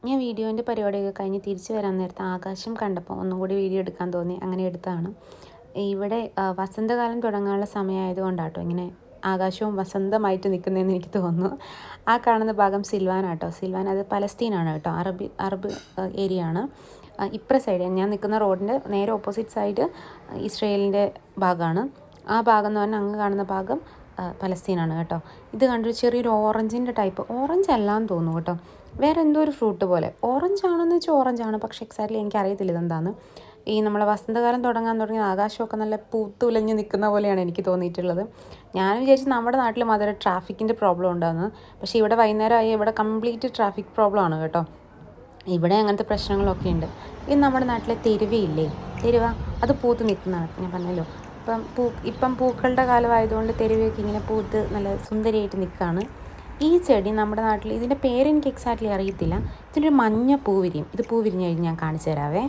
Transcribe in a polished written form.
ഞാൻ വീഡിയോൻ്റെ പരിപാടിയൊക്കെ കഴിഞ്ഞ് തിരിച്ച് വരാൻ നേരത്തെ ആകാശം കണ്ടപ്പോൾ ഒന്നും കൂടി വീഡിയോ എടുക്കാൻ തോന്നി, അങ്ങനെ എടുത്തതാണ്. ഇവിടെ വസന്തകാലം തുടങ്ങാനുള്ള സമയമായതുകൊണ്ടാട്ടോ ഇങ്ങനെ ആകാശവും വസന്തമായിട്ട് നിൽക്കുന്നതെന്ന് എനിക്ക് തോന്നുന്നു. ആ കാണുന്ന ഭാഗം സിൽവാനാട്ടോ. സിൽവാൻ അത് പലസ്തീനാണ് കേട്ടോ, അറബ് ഏരിയ ആണ്. ഇപ്പുറ സൈഡ് ഞാൻ നിൽക്കുന്ന റോഡിൻ്റെ നേരെ ഓപ്പോസിറ്റ് സൈഡ് ഇസ്രയേലിൻ്റെ ഭാഗമാണ്. ആ ഭാഗം എന്ന് പറഞ്ഞാൽ അങ്ങ് കാണുന്ന ഭാഗം പലസ്തീനാണ് കേട്ടോ. ഇത് കണ്ടൊരു ചെറിയൊരു ഓറഞ്ചിൻ്റെ ടൈപ്പ്, ഓറഞ്ച് അല്ലാന്ന് തോന്നുന്നു കേട്ടോ, വേറെ എന്തോ ഒരു ഫ്രൂട്ട് പോലെ. ഓറഞ്ച് ആണെന്ന് വെച്ചാൽ ഓറഞ്ചാണ്, പക്ഷേ എക്സാക്ട്ലി എനിക്കറിയത്തില്ല ഇതെന്താന്ന്. ഈ നമ്മളെ വസന്തകാലം തുടങ്ങാൻ തുടങ്ങിയ ആകാശമൊക്കെ നല്ല പൂത്തുലഞ്ഞ് നിൽക്കുന്ന പോലെയാണ് എനിക്ക് തോന്നിയിട്ടുള്ളത്. ഞാൻ വിചാരിച്ചു നമ്മുടെ നാട്ടിൽ മാത്രമേ ട്രാഫിക്കിൻ്റെ പ്രോബ്ലം ഉണ്ടാകുന്നത്, പക്ഷേ ഇവിടെ വൈകുന്നേരമായി ഇവിടെ കംപ്ലീറ്റ് ട്രാഫിക് പ്രോബ്ലം ആണ് കേട്ടോ. ഇവിടെ അങ്ങനത്തെ പ്രശ്നങ്ങളൊക്കെ ഉണ്ട്. ഇത് നമ്മുടെ നാട്ടിലെ തെരുവയില്ലേ, തെരുവ, അത് പൂത്ത് നിൽക്കുന്നതാണ്. ഞാൻ പറഞ്ഞല്ലോ, ഇപ്പം പൂക്കളുടെ കാലമായതുകൊണ്ട് തെരുവയൊക്കെ ഇങ്ങനെ പൂത്ത് നല്ല സുന്ദരിയായിട്ട് നിൽക്കുകയാണ്. ഈ ചെടി നമ്മുടെ നാട്ടിൽ, ഇതിൻ്റെ പേരെനിക്ക് എക്സാക്ട്ലി അറിയത്തില്ല. ഇതിൻ്റെ ഒരു മഞ്ഞ പൂ വിരിയും. ഇത് പൂ വിരിഞ്ഞ് കഴിഞ്ഞ് ഞാൻ കാണിച്ചു തരാവേ.